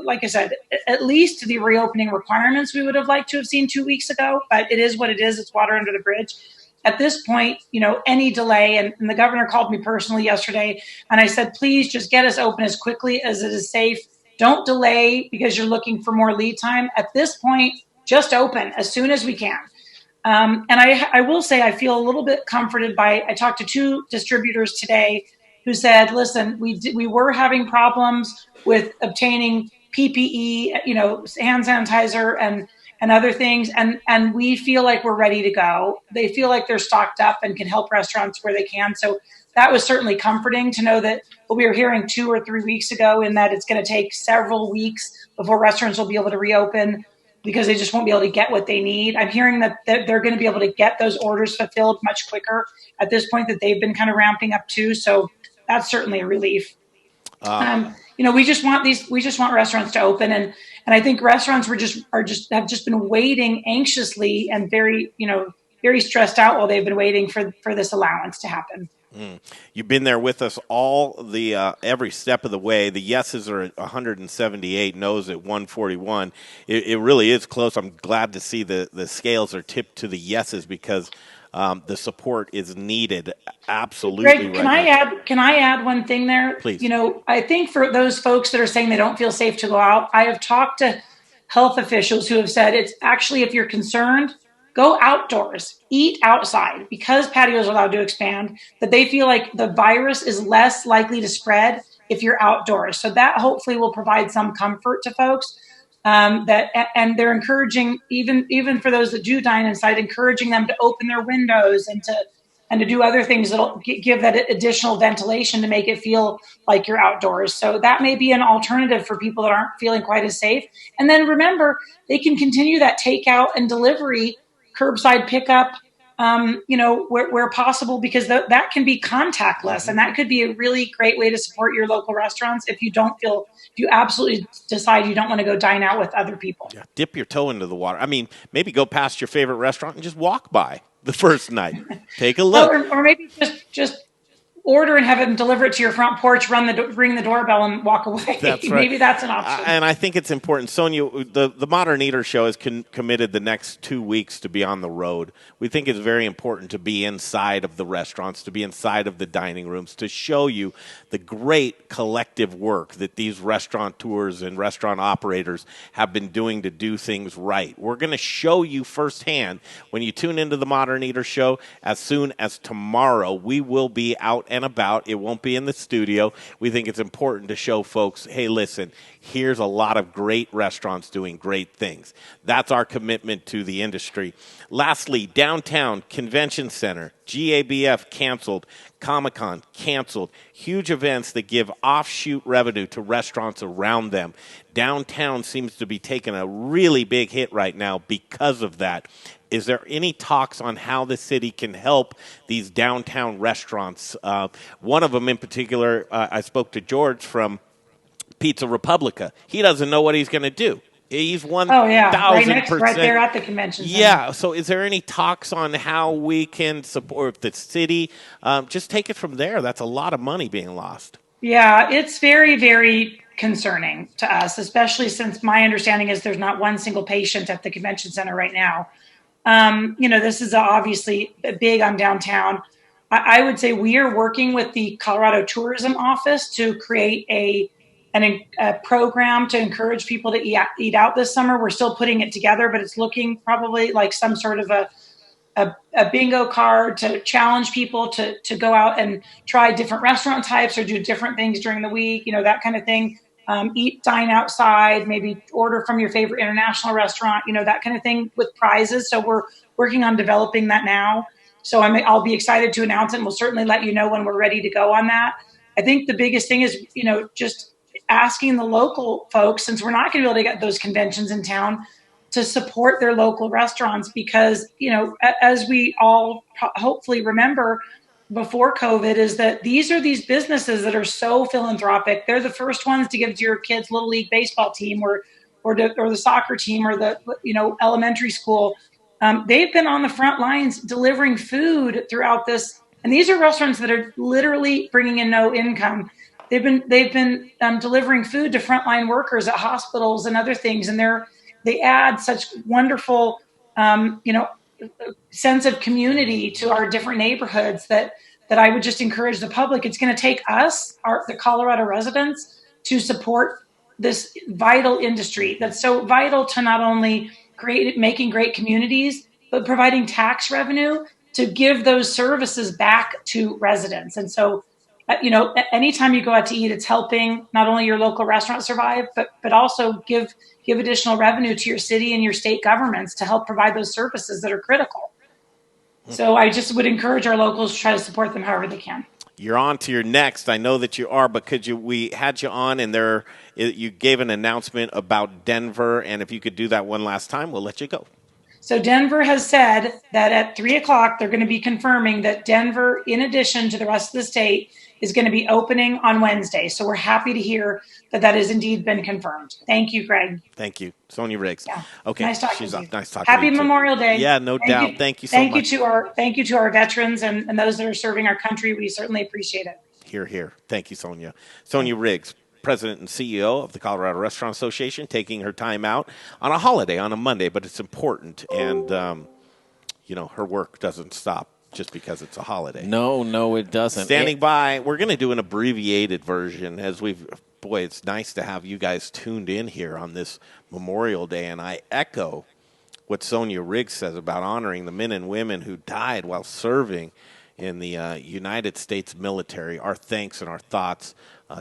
Like I said, at least the reopening requirements we would have liked to have seen 2 weeks ago, but it is what it is. It's water under the bridge. At this point, any delay, and the governor called me personally yesterday, and I said, please just get us open as quickly as it is safe. Don't delay because you're looking for more lead time. At this point, just open as soon as we can. And I will say I feel a little bit comforted I talked to 2 distributors today who said, listen, we were having problems with obtaining PPE, hand sanitizer and other things. And we feel like we're ready to go. They feel like they're stocked up and can help restaurants where they can. So that was certainly comforting to know that what we were hearing 2 or 3 weeks ago, in that it's going to take several weeks before restaurants will be able to reopen because they just won't be able to get what they need. I'm hearing that they're going to be able to get those orders fulfilled much quicker at this point, that they've been kind of ramping up too. So that's certainly a relief. We just want restaurants to open, and I think restaurants have just been waiting anxiously and very stressed out while they've been waiting for this allowance to happen. You've been there with us all the every step of the way. The yeses are at 178, no's at 141. It really is close. I'm glad to see the scales are tipped to the yeses, because the support is needed absolutely. Greg, can I add one thing there? Please. I think for those folks that are saying they don't feel safe to go out, I have talked to health officials who have said it's actually, if you're concerned, go outdoors, eat outside, because patios are allowed to expand, that they feel like the virus is less likely to spread if you're outdoors. So that hopefully will provide some comfort to folks. And they're encouraging, even for those that do dine inside, encouraging them to open their windows and to do other things that'll give that additional ventilation to make it feel like you're outdoors. So that may be an alternative for people that aren't feeling quite as safe. And then remember, they can continue that takeout and delivery, curbside pickup, where possible, because that can be contactless, and that could be a really great way to support your local restaurants if you absolutely decide you don't want to go dine out with other people. Yeah, dip your toe into the water. I mean, maybe go past your favorite restaurant and just walk by the first night. Take a look. Or maybe just order and have them deliver it to your front porch, ring the doorbell and walk away. That's right. Maybe that's an option. And I think it's important. Sonia, the Modern Eater Show has committed the next 2 weeks to be on the road. We think it's very important to be inside of the restaurants, to be inside of the dining rooms, to show you the great collective work that these restaurateurs and restaurant operators have been doing to do things right. We're going to show you firsthand when you tune into the Modern Eater Show. As soon as tomorrow, we will be out and about. It won't be in the studio. We think it's important to show folks, hey, listen, here's a lot of great restaurants doing great things. That's our commitment to the industry. Lastly, downtown convention center, GABF canceled, Comic-Con canceled. Huge events that give offshoot revenue to restaurants around them. Downtown seems to be taking a really big hit right now because of that. Is there any talks on how the city can help these downtown restaurants? One of them in particular, I spoke to George from Pizza Republica. He doesn't know what he's going to do. He's 1,000%. Right there at the convention center. Yeah. So is there any talks on how we can support the city? Just take it from there. That's a lot of money being lost. Yeah, it's very, very concerning to us, especially since my understanding is there's not one single patient at the convention center right now. This is obviously big on downtown. I would say we are working with the Colorado Tourism Office to create a program to encourage people to eat out this summer. We're still putting it together, but it's looking probably like some sort of a bingo card to challenge people to go out and try different restaurant types or do different things during the week, that kind of thing. Dine outside, maybe order from your favorite international restaurant, that kind of thing with prizes. So we're working on developing that now. So I'll be excited to announce it, and we'll certainly let you know when we're ready to go on that. I think the biggest thing is, just asking the local folks, since we're not going to be able to get those conventions in town, to support their local restaurants, because, as we all hopefully remember before COVID, is that these are these businesses that are so philanthropic. They're the first ones to give to your kids' little league baseball team or the soccer team or the elementary school. They've been on the front lines delivering food throughout this, and these are restaurants that are literally bringing in no income. They've been delivering food to frontline workers at hospitals and other things, and they add such wonderful sense of community to our different neighborhoods that I would just encourage the public. It's going to take us, the Colorado residents, to support this vital industry that's so vital to not only making great communities, but providing tax revenue to give those services back to residents. And so, anytime you go out to eat, it's helping not only your local restaurant survive, but also give additional revenue to your city and your state governments to help provide those services that are critical. So I just would encourage our locals to try to support them however they can. You're on to your next. I know that you are, but we had you on, and you gave an announcement about Denver, and if you could do that one last time, we'll let you go. So Denver has said that at 3:00, they're going to be confirming that Denver, in addition to the rest of the state, is going to be opening on Wednesday. So we're happy to hear that has indeed been confirmed. Thank you, Greg. Thank you. Sonia Riggs. Yeah. Okay. Nice talking She's to up. you. Nice talking to you. Happy Memorial Day. Yeah, no doubt. Thank you so much. Thank you to our veterans and those that are serving our country. We certainly appreciate it. Hear, hear. Thank you, Sonia. Sonia Riggs, President and CEO of the Colorado Restaurant Association, taking her time out on a holiday, on a Monday, but it's important. And, her work doesn't stop just because it's a holiday. No, it doesn't. Standing by, we're going to do an abbreviated version it's nice to have you guys tuned in here on this Memorial Day, and I echo what Sonia Riggs says about honoring the men and women who died while serving in the United States military. Our thanks and our thoughts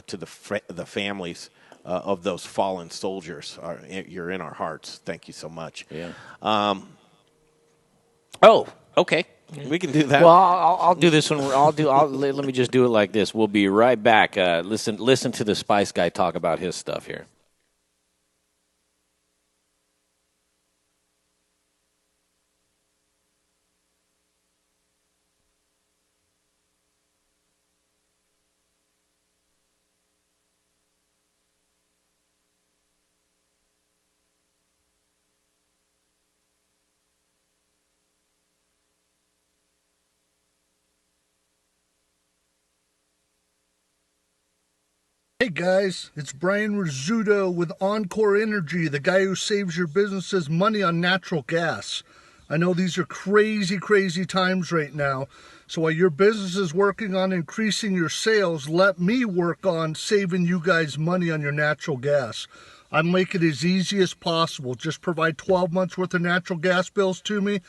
to the families of those fallen soldiers. You're in our hearts. Thank you so much. Yeah. Okay. We can do that. Well, I'll do this one. Let me just do it like this. We'll be right back. Listen to the Spice Guy talk about his stuff here. Hey guys, it's Brian Rizzuto with Encore Energy, the guy who saves your businesses money on natural gas. I know these are crazy, crazy times right now. So while your business is working on increasing your sales, let me work on saving you guys money on your natural gas. I make it as easy as possible. Just provide 12 months worth of natural gas bills to me.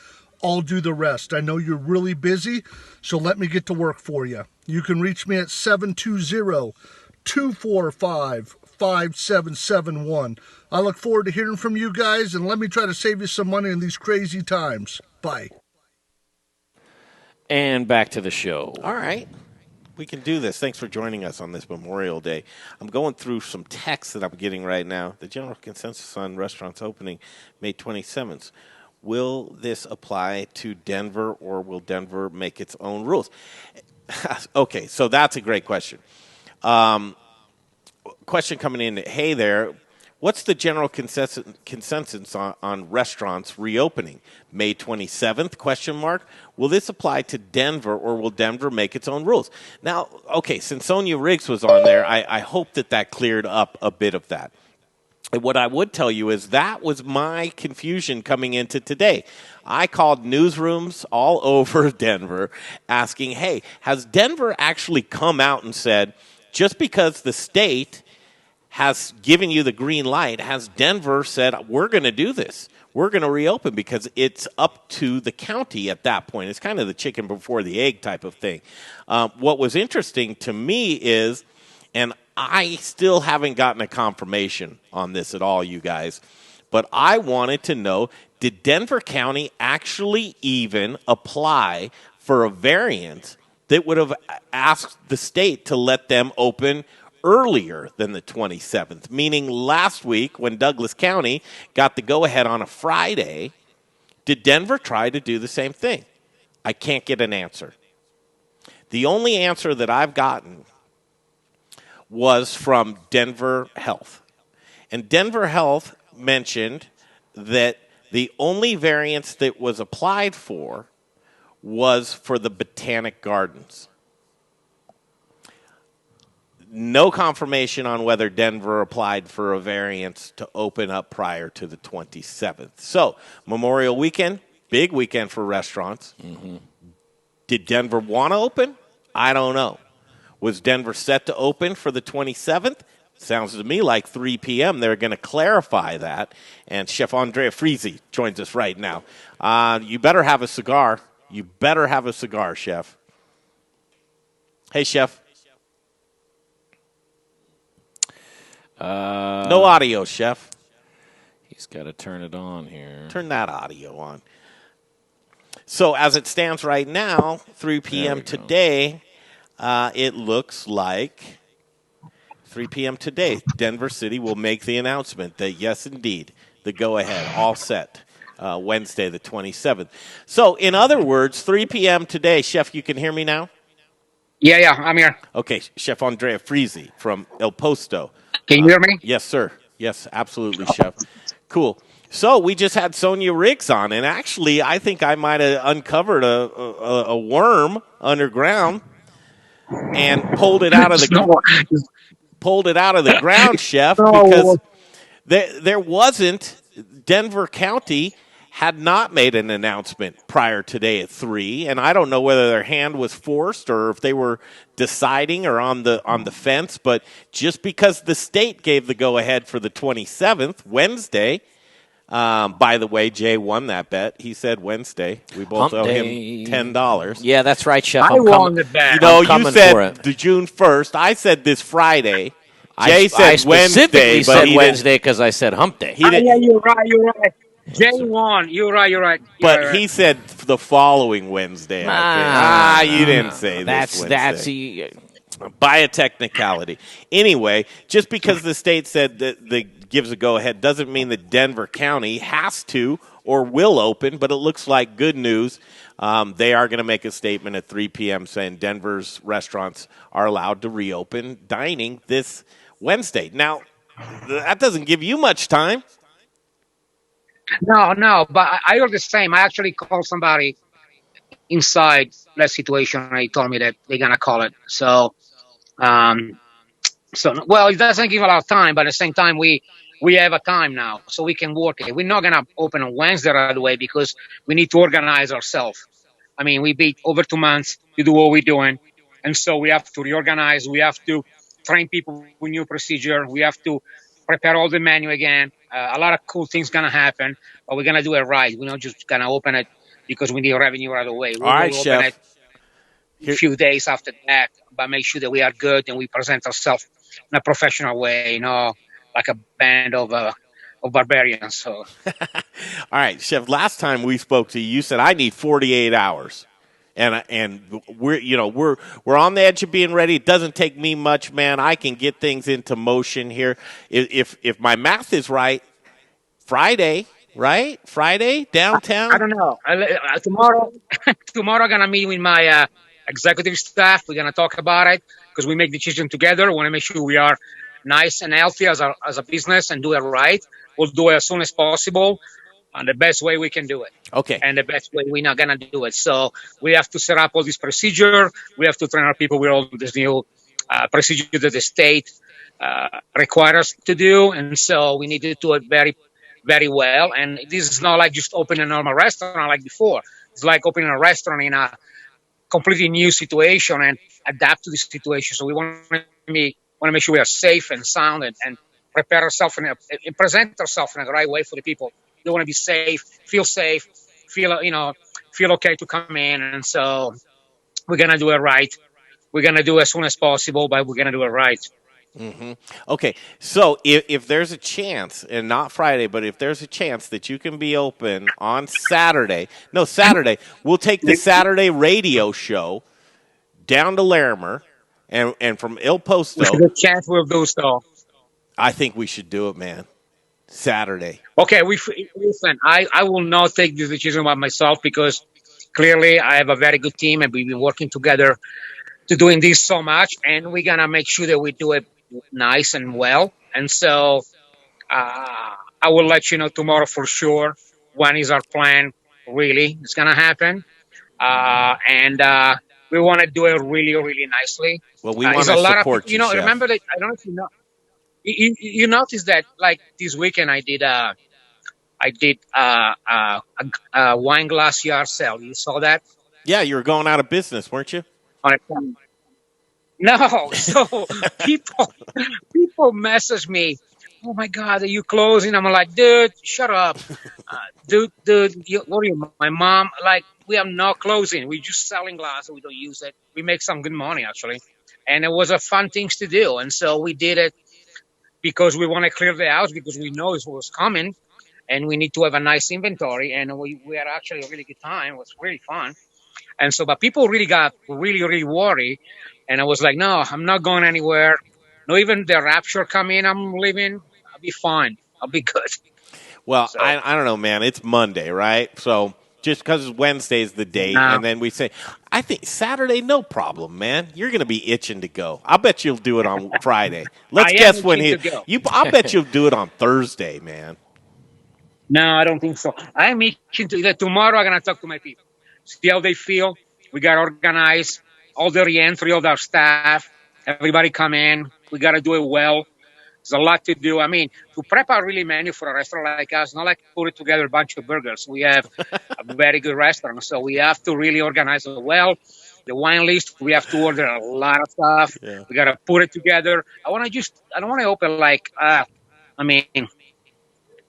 I'll do the rest. I know you're really busy, so let me get to work for you. You can reach me at 720-245-5771. I look forward to hearing from you guys, and let me try to save you some money in these crazy times. Bye. And back to the show. All right. We can do this. Thanks for joining us on this Memorial Day. I'm going through some texts that I'm getting right now. The general consensus on restaurants opening May 27th. Will this apply to Denver, or will Denver make its own rules? Okay, so that's a great question. Question coming in. Hey there. What's the general consensus on restaurants reopening? May 27th, question mark. Will this apply to Denver, or will Denver make its own rules? Now, okay, since Sonia Riggs was on there, I hope that cleared up a bit of that. And what I would tell you is that was my confusion coming into today. I called newsrooms all over Denver asking, hey, has Denver actually come out and said, just because the state has given you the green light, has Denver said, we're going to do this? We're going to reopen, because it's up to the county at that point. It's kind of the chicken before the egg type of thing. What was interesting to me is, and I still haven't gotten a confirmation on this at all, you guys, but I wanted to know, did Denver County actually even apply for a variance that would have asked the state to let them open earlier than the 27th, meaning last week when Douglas County got the go-ahead on a Friday, did Denver try to do the same thing? I can't get an answer. The only answer that I've gotten was from Denver Health. And Denver Health mentioned that the only variance that was applied for was for the Botanic Gardens. No confirmation on whether Denver applied for a variance to open up prior to the 27th. So, Memorial Weekend, big weekend for restaurants. Mm-hmm. Did Denver want to open? I don't know. Was Denver set to open for the 27th? Sounds to me like 3 p.m. They're going to clarify that. And Chef Andrea Frizzi joins us right now. You better have a cigar. You better have a cigar, Chef. Hey, Chef. No audio, Chef. He's got to turn it on here. Turn that audio on. So as it stands right now, 3 p.m. today, it looks like 3 p.m. today, Denver City will make the announcement that, yes, indeed, the go-ahead, all set, Wednesday the 27th. So, in other words, 3 p.m. today, Chef, you can hear me now? Yeah, I'm here. Okay, Chef Andrea Frizzi from El Posto. Can you hear me? Yes, sir. Yes, absolutely, Chef. Cool. So we just had Sonia Riggs on, and actually I think I might have uncovered a worm underground and pulled it out of the ground, Chef, because there wasn't. Denver County had not made an announcement prior today at 3, and I don't know whether their hand was forced or if they were deciding or on the fence, but just because the state gave the go-ahead for the 27th, Wednesday, by the way, Jay won that bet. He said Wednesday. We both owe him $10. Yeah, that's right, Chef. I won the bet. You know, you said the June 1st. I said this Friday. Jay said I specifically Wednesday, said Wednesday because I said hump day. Yeah, you're right. Jay won. You're right. But he said the following Wednesday. I think. You didn't say this Wednesday. By a technicality. Anyway, just because the state said that gives a go-ahead doesn't mean that Denver County has to or will open, but it looks like good news. They are going to make a statement at 3 p.m. saying Denver's restaurants are allowed to reopen dining this Wednesday. Now, that doesn't give you much time. No, but I heard the same. I actually called somebody inside that situation, and they told me that they're going to call it. So, So, well, it doesn't give a lot of time, but at the same time, we have a time now, so we can work it. We're not gonna open on Wednesday right away because we need to organize ourselves. I mean, we be over 2 months to do what we're doing, and so we have to reorganize. We have to train people with new procedure. We have to prepare all the menu again. A lot of cool things gonna happen, but we're gonna do it right. We're not just gonna open it because we need revenue right away. We All right, will open it chef. a Here, few days after that, but make sure that we are good and we present ourselves in a professional way, like a band of barbarians. So all right, chef. Last time we spoke to you, you said I need 48 hours, and we're on the edge of being ready. It doesn't take me much, man. I can get things into motion here. If my math is right, Friday, right? Friday I downtown. don't know. Tomorrow, tomorrow I'm gonna meet with my executive staff. We're gonna talk about it because we make decisions together. We want to make sure we are nice and healthy as a business and do it right. We'll do it as soon as possible and the best way we can do it. Okay. And the best way we're not gonna do it. So we have to set up all this procedure. We have to train our people with all this new procedure that the state requires us to do, and so we need to do it very, very well. And this is not like just opening a normal restaurant like before. It's like opening a restaurant in a completely new situation and adapt to this situation. So we want to make sure we are safe and sound and prepare ourselves and present ourselves in the right way for the people. They want to be safe, feel okay to come in. And so we're gonna do it right. We're gonna do it as soon as possible, but we're gonna do it right. Okay, so if there's a chance, and not Friday, but if there's a chance that you can be open on Saturday, no, Saturday, we'll take the Saturday radio show down to Larimer, and from El With Posto, a chance we'll do so. I think we should do it, man. Saturday. Okay, listen. I will not take this decision by myself because clearly I have a very good team and we've been working together to doing this so much, and we're gonna make sure that we do it nice and well. And so I will let you know tomorrow for sure when is our plan. Really, it's gonna happen, and we want to do it really, really nicely. Well, we want It's a to lot of people. support you, chef. Remember that I don't know if you know. You noticed that like this weekend I did a wine glass yard sale. You saw that Yeah, you were going out of business, weren't you? on a no. So people people message me, "Oh my God, are you closing?" I'm like, "Dude, shut up, dude. What are you, my mom? Like, we are not closing. We're just selling glass. We don't use it. We make some good money actually, and it was a fun things to do. And so we did it because we want to clear the house because we know it was coming." And we need to have a nice inventory, and we had actually a really good time. It was really fun, and so, but people really got really, really worried, and I was like, no, I'm not going anywhere. No, even the rapture come in, I'm leaving. I'll be fine. I'll be good. Well, So, I don't know, man. It's Monday, right? So just because Wednesday's the date, now and then we say, I think Saturday, no problem, man. You're going to be itching to go. I'll bet you'll do it on Friday. Let's I am guess when itching to go. I'll bet you'll do it on Thursday, man. No, I don't think so. I'm itching to that tomorrow. I'm gonna talk to my people, see how they feel. We got to organize all the reentry of our staff. Everybody come in. We got to do it well. There's a lot to do. I mean, to prep our really menu for a restaurant like us, not like put it together a bunch of burgers. We have a very good restaurant, so we have to really organize it well. The wine list, we have to order a lot of stuff. Yeah. We got to put it together. I don't want to open like, I mean,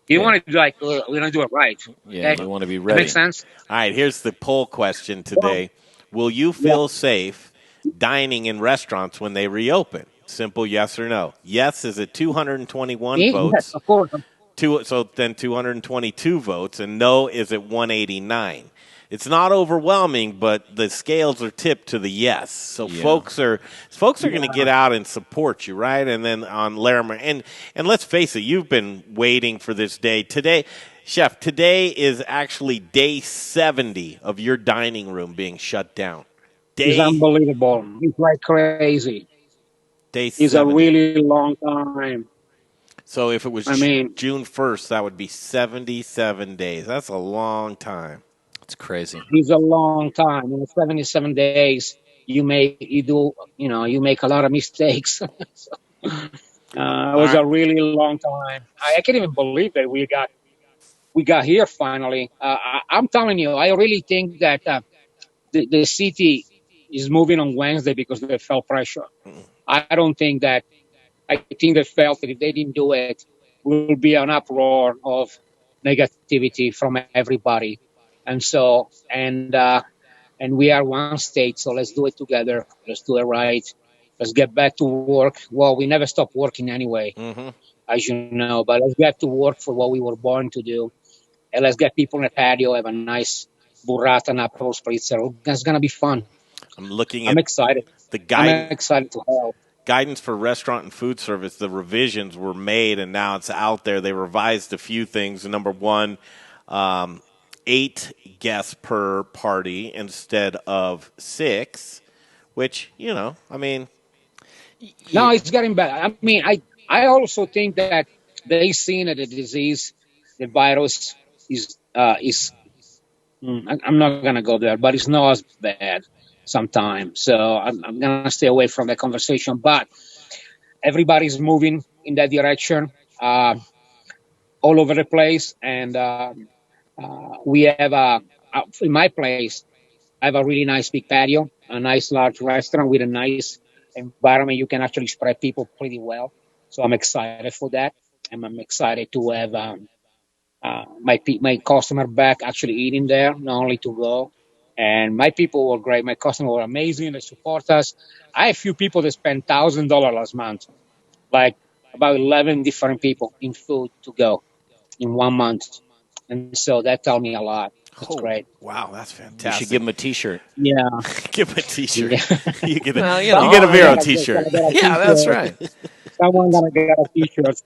you Yeah, want to do like, we're going to do it right. yeah. Okay. You want to be That makes ready. sense? All right, here's the poll question Well, today. Will you yeah. feel safe dining in restaurants when they reopen? Simple yes or no. Yes is at 221 Yes, votes. of course. So then 222 votes, and no is at 189. It's not overwhelming, but the scales are tipped to the yes. So Yeah. folks are going to get out and support you, right? And then on Larimer, and let's face it, you've been waiting for this day. Today, chef, today is actually day 70 of your dining room being shut down. It's Day unbelievable. It's like crazy. day It's a 70. really long time. So if it was I mean, June 1st, that would be 77 days. That's a long time. It's crazy. it's a long time. 77 days. You make a lot of mistakes. It All was right. a really long time. I can't even believe that we got here finally. I'm telling you, I really think that the city is moving on Wednesday because they felt pressure. I don't think that. I think they felt that if they didn't do it, will be an uproar of negativity from everybody. And we are one state, so let's do it together. Let's do it right. Let's get back to work. Well, we never stop working anyway, Mm-hmm. as you know, but let's get to work for what we were born to do. And let's get people in the patio, have a nice burrata and apple spritzer. That's going to be fun. I'm looking I'm at excited. the I'm guidance. excited to help. Guidance for restaurant and food service, the revisions were made and now it's out there. They revised a few things. Number one, 8 guests per party instead of 6, which, I mean, No, it's getting better. I mean, I also think that they seen that the disease, the virus I'm not gonna go there, but it's not as bad sometimes. So I'm gonna stay away from the conversation. But everybody's moving in that direction, all over the place, and we have in my place. I have a really nice big patio, a nice large restaurant with a nice environment. You can actually spread people pretty well. So I'm excited for that. And I'm excited to have my customer back actually eating there, not only to go. And my people were great. My customers were amazing. They support us. I have a few people that spent $1,000 last month, like about 11 different people in food to go in 1 month. And so that tells me a lot. That's oh, great. wow, that's You should give fantastic. them a T-shirt. Yeah. Give him a T-shirt. Yeah. You get Well, you get a Someone Vero gotta T-shirt. get a Yeah, that's t-shirt. right. Someone gotta get a t-shirt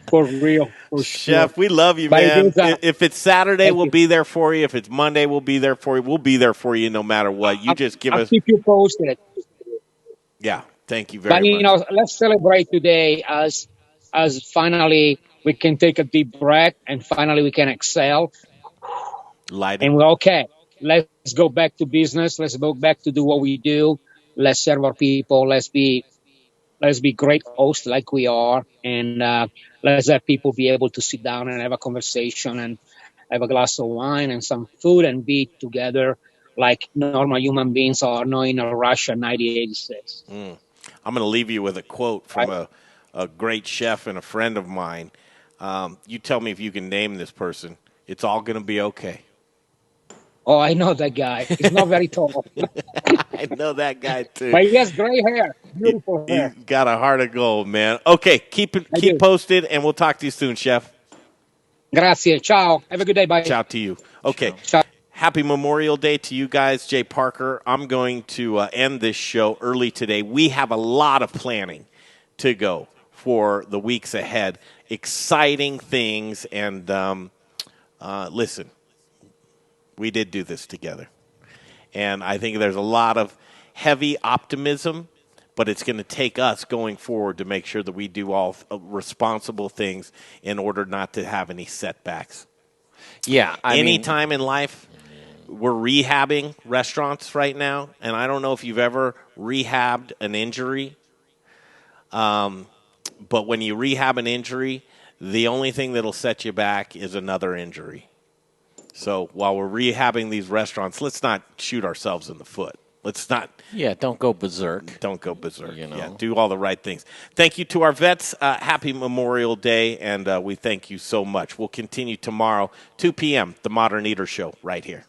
for real, for sure. Chef, we love you, But it man. is If it's Saturday, thank we'll you. be there for you. If it's Monday, we'll be there for you. We'll be there for you no matter what. You I'll, just give I'll us, keep you posted. yeah. Thank you But very much. let's celebrate today as finally we can take a deep breath and finally we can exhale Light it. and we're okay. Let's go back to business. Let's go back to do what we do. Let's serve our people. Let's be great hosts like we are, and let's have people be able to sit down and have a conversation and have a glass of wine and some food and be together like normal human beings are, not in a rush at 1986. I'm going to leave you with a quote from Right? a great chef and a friend of mine. You tell me if you can name this person. It's all going to be okay. Oh, I know that guy. He's not very tall, I know that guy too. but he has gray hair, He, beautiful he's hair. got a heart of gold, man. Okay, I keep do. posted, and we'll talk to you soon, Chef. Grazie. Ciao. Have a good day. Bye. Ciao to you. Okay. Ciao. Ciao. Happy Memorial Day to you guys. Jay Parker, I'm going to end this show early today. We have a lot of planning to go for the weeks ahead. Exciting things. And listen, we did do this together. And I think there's a lot of heavy optimism, but it's going to take us going forward to make sure that we do all responsible things in order not to have any setbacks. Yeah, Anytime in life, we're rehabbing restaurants right now, and I don't know if you've ever rehabbed an injury, but when you rehab an injury, the only thing that'll set you back is another injury. So while we're rehabbing these restaurants, let's not shoot ourselves in the foot. Let's not. Yeah, don't go berserk. Don't go berserk. You know. Yeah, do all the right things. Thank you to our vets. Happy Memorial Day, and we thank you so much. We'll continue tomorrow, 2 p.m., The Modern Eater Show, right here.